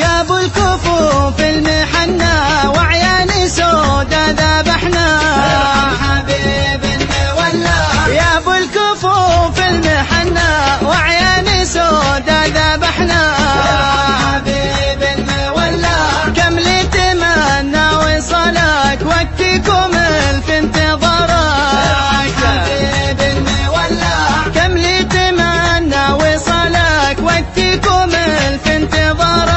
يا ابو الكفوف المحنى وعياني سودا ذبحنا حبيب المولى يا ابو الكفوف المحنى وعياني سودا ذبحنا حبيب المولى كم لي تمنى وصلك وقتكم الف انتظارك حبيب المولى كم لي تمنى وصلك وقتكم الف انتظارك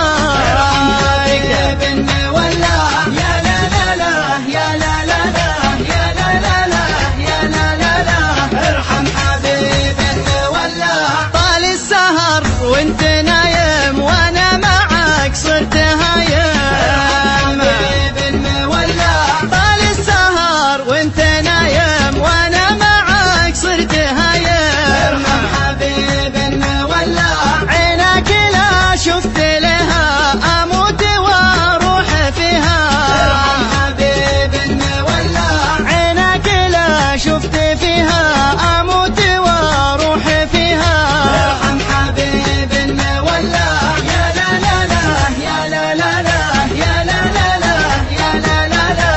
حبيب المولى يا لا لا لا يا لا لا لا يا لا لا لا يا لا لا لا ارحم حبيب المولى طال السهر وانت نايم وانا معك صرت هايم حبيب المولى طال السهر وانت نايم وانا معك صرت هايم حبيب المولى عينك لا شفت لها اموت واروح فيها حبيب المولى عينك لا شفت فيها اموت واروح فيها ارحم حبيب المولى يا لا لا لا يا لا لا لا يا لا لا لا يا لا لا لا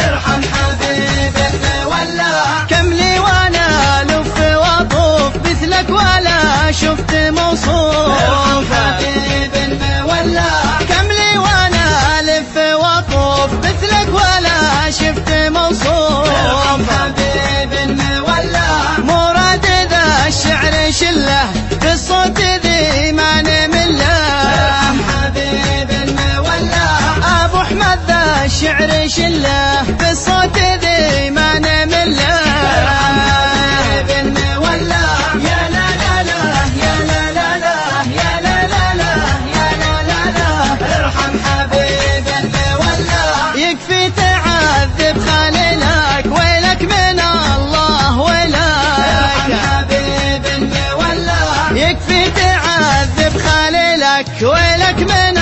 ارحم حبيب المولى كم لي وانا لف واطوف مثلك ولا شفت موصوف حبيب المولى كم لي وانا لف واطوف مثلك ولا شفت موصوف حبيب المولى مراد ذا الشعر شله بالصوت ذي ما نمله حبيب المولى ابو احمد ذا الشعر شله بالصوت ذي ما نمله حبيب المولى يا لا لا لا يا لا لا لا يا لا لا لا يا لا لا لا ارحم حبيب المولى يكفي تعذب خليلك ويلك من الله ويلك حبيب المولى يكفي تعذب خليلك ويلك من